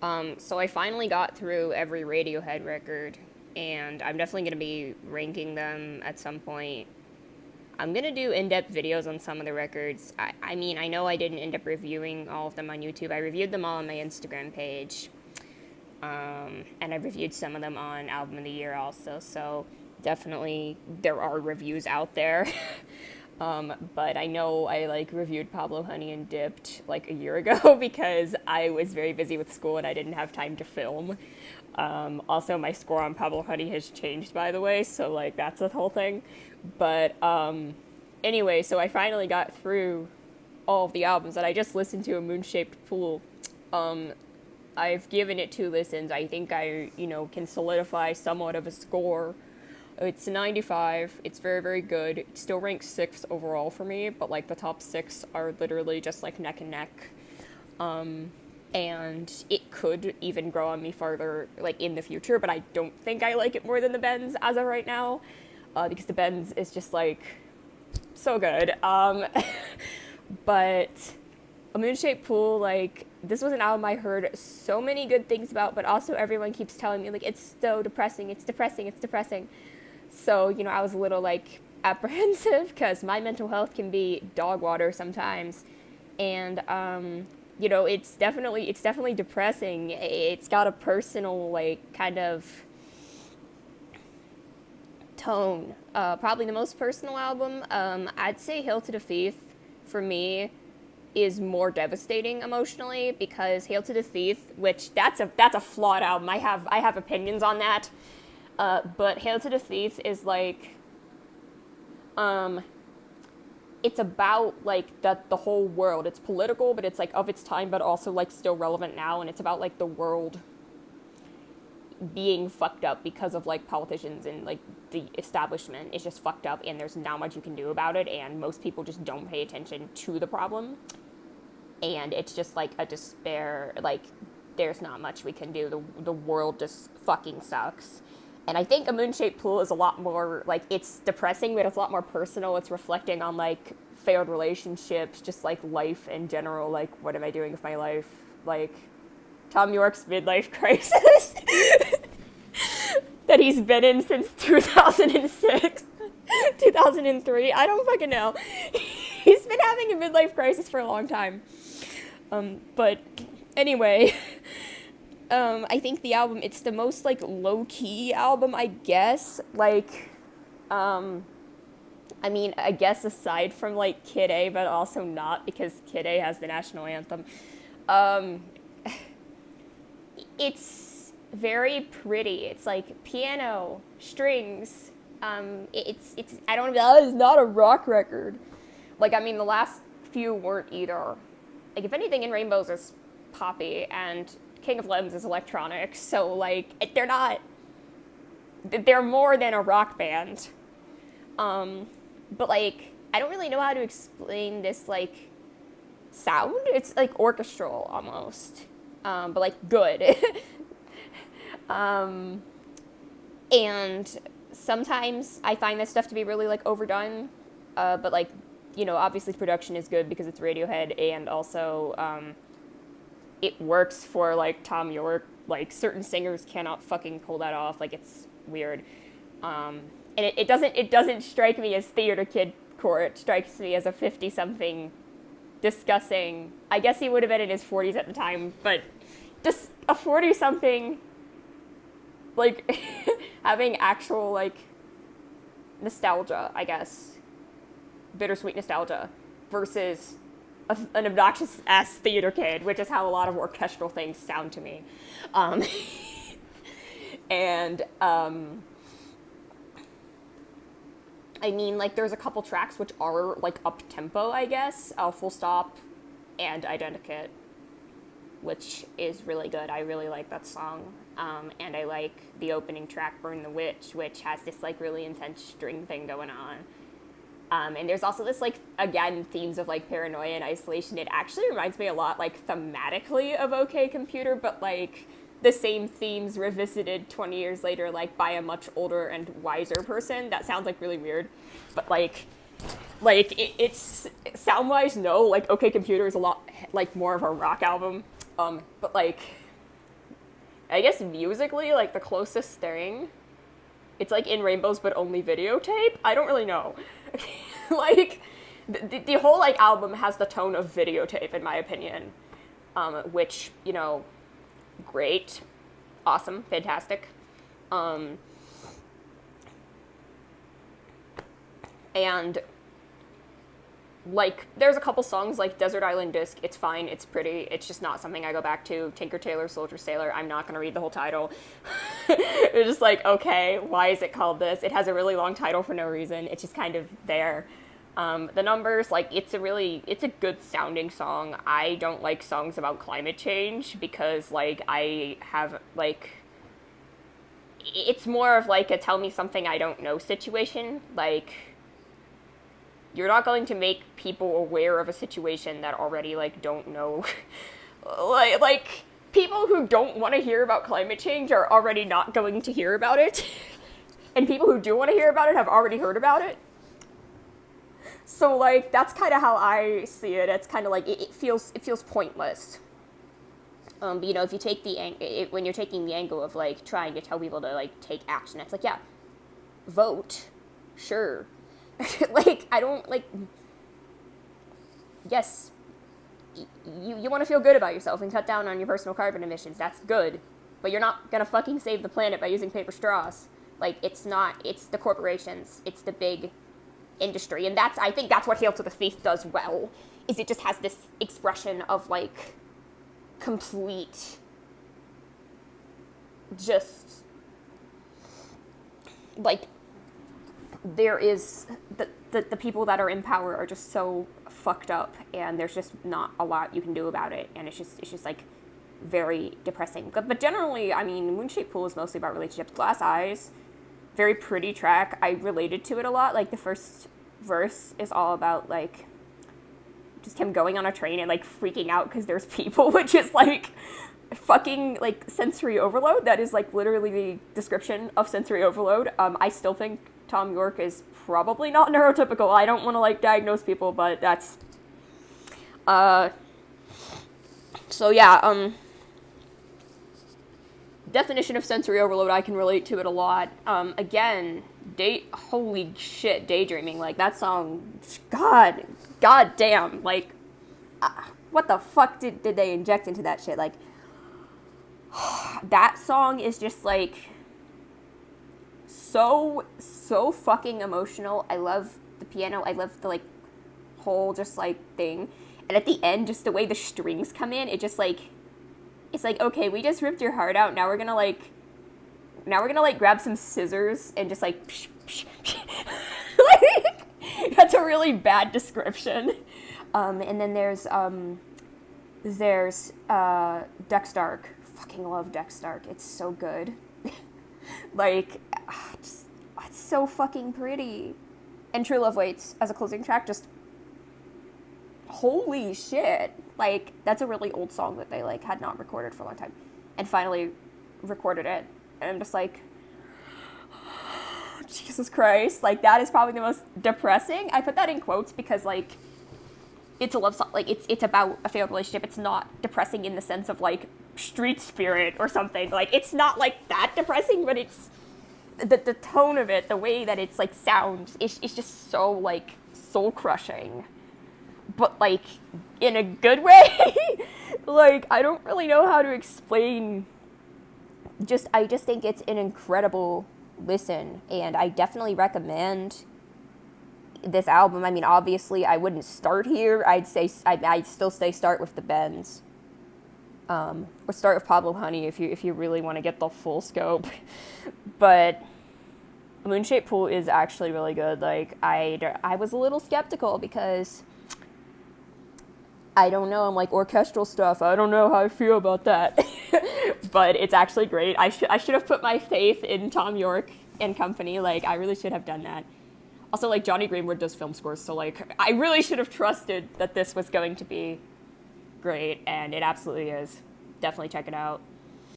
So I finally got through every Radiohead record, and I'm definitely going to be ranking them at some point. I'm going to do in-depth videos on some of the records. I mean, I know I didn't end up reviewing all of them on YouTube. I reviewed them all on my Instagram page. And I reviewed some of them on Album of the Year also, so definitely there are reviews out there. But I know I reviewed Pablo Honey and Dipped like a year ago because I was very busy with school and I didn't have time to film. Also, my score on Pablo Honey has changed, by the way, so that's the whole thing. But anyway, so I finally got through all of the albums and I just listened to A Moon-Shaped Pool. I've given it 2 listens. I think I, can solidify somewhat of a score. It's a 95. It's very, very good. It still ranks 6th overall for me, but the top 6 are literally just neck and neck. And it could even grow on me farther in the future, but I don't think I like it more than the Bends as of right now, because the Bends is just so good. But A Moon-Shaped Pool, this was an album I heard so many good things about, but also everyone keeps telling me, it's so depressing, it's depressing, it's depressing. So, I was a little, apprehensive, because my mental health can be dog water sometimes. And, it's definitely depressing. It's got a personal, kind of tone. Probably the most personal album. I'd say Hail to the Thief, for me, is more devastating emotionally, because Hail to the Thief, which that's a flawed album. I have opinions on that. But Hail to the Thief is it's about the whole world. It's political, but it's of its time, but also still relevant now. And it's about the world being fucked up because of politicians and the establishment is just fucked up, and there's not much you can do about it. And most people just don't pay attention to the problem. And it's just a despair. There's not much we can do. The world just fucking sucks. And I think A Moon-Shaped Pool is a lot more, it's depressing, but it's a lot more personal. It's reflecting on, failed relationships, just, life in general. What am I doing with my life? Tom York's midlife crisis that he's been in since 2006, 2003. I don't fucking know. He's been having a midlife crisis for a long time. But anyway... I think the album, it's the most, low-key album, I guess. I mean, I guess aside from, Kid A, but also not, because Kid A has the national anthem. It's very pretty. It's, piano, strings. It's I don't know, it's not a rock record. I mean, the last few weren't either. If anything, In Rainbows is poppy, and King of Limbs is electronic, so, they're more than a rock band. But, I don't really know how to explain this, sound. It's, orchestral, almost. But, good. And sometimes I find this stuff to be really, overdone. But, obviously production is good because it's Radiohead, and also, it works for, Tom York. Certain singers cannot fucking pull that off. It's weird. And it doesn't strike me as theater kid core. It strikes me as a 50-something discussing. I guess he would have been in his 40s at the time, but just a 40-something, having actual, nostalgia, I guess. Bittersweet nostalgia. Versus an obnoxious-ass theater kid, which is how a lot of orchestral things sound to me. And, I mean, there's a couple tracks which are, up-tempo, I guess. Full Stop and Identikit, which is really good. I really like that song. And I like the opening track, Burn the Witch, which has this, really intense string thing going on. And there's also this, again, themes of, paranoia and isolation. It actually reminds me a lot, thematically of OK Computer, but, the same themes revisited 20 years later, by a much older and wiser person. That sounds, really weird. But, it's sound-wise, no. OK Computer is a lot, more of a rock album. But, I guess musically, like, the closest thing, it's like In Rainbows but only videotape. I don't really know. Like, the whole, like, album has the tone of videotape, in my opinion. Which, you know, great, awesome, fantastic. And, like, there's a couple songs, like Desert Island Disc, it's fine, it's pretty, it's just not something I go back to. Tinker Tailor Soldier Sailor, I'm not gonna read the whole title. It's just like, okay, why is it called this? It has a really long title for no reason, it's just kind of there. The Numbers, like, it's a good sounding song. I don't like songs about climate change because, like, I have, like, it's more of, like, a tell me something I don't know situation. Like, you're not going to make people aware of a situation that already, like, don't know. like, people who don't want to hear about climate change are already not going to hear about it. And people who do want to hear about it have already heard about it. So, like, that's kind of how I see it. It's kind of like, it feels pointless. But, you know, if you take when you're taking the angle of, like, trying to tell people to, like, take action, it's like, yeah, vote, sure. Like, I don't, like, yes, you want to feel good about yourself and cut down on your personal carbon emissions, that's good. But you're not gonna fucking save the planet by using paper straws. Like, it's the corporations, it's the big industry, and I think that's what Hail to the Thief does well, is it just has this expression of, like, complete, just, like, there is, the people that are in power are just so fucked up, and there's just not a lot you can do about it, and it's just like, very depressing. But generally, I mean, Moonshaped Pool is mostly about relationships. Glass Eyes, very pretty track. I related to it a lot. Like, the first verse is all about, like, just him going on a train and, like, freaking out because there's people, which is, like, fucking, like, sensory overload. That is, like, literally the description of sensory overload. I still think Tom York is probably not neurotypical. I don't want to, like, diagnose people, but that's, so yeah, definition of sensory overload, I can relate to it a lot. Again, holy shit, Daydreaming, like, that song, god damn, like, what the fuck did they inject into that shit? Like, that song is just, like, so fucking emotional. I love the piano, I love the, like, whole just, like, thing, and at the end, just the way the strings come in, it just, like, it's like, okay, we just ripped your heart out, now we're gonna, like, grab some scissors and just, like, psh, psh, psh. Like, that's a really bad description. And then there's Dex Dark. Fucking love Dex Dark. It's so good. Like, it's so fucking pretty. And True Love Waits as a closing track, just, holy shit. Like, that's a really old song that they, like, had not recorded for a long time. And finally recorded it. And I'm just like, Jesus Christ. Like, that is probably the most depressing. I put that in quotes because, like, it's a love song. Like, it's about a failed relationship. It's not depressing in the sense of, like, street spirit or something. Like, it's not, like, that depressing, but it's the tone of it, the way that it's, like, sounds, it's just so, like, soul-crushing. But, like, in a good way. Like, I don't really know how to explain. I just think it's an incredible listen, and I definitely recommend this album. I mean, obviously, I wouldn't start here. I'd still say start with the Bends. Or start with Pablo Honey if you really want to get the full scope. But Moonshaped Pool is actually really good. Like, I was a little skeptical because, I don't know, I'm like, orchestral stuff, I don't know how I feel about that. But it's actually great. I should have put my faith in Tom York and company. Like, I really should have done that. Also, like, Johnny Greenwood does film scores, so, like, I really should have trusted that this was going to be great, and it absolutely is. Definitely check it out.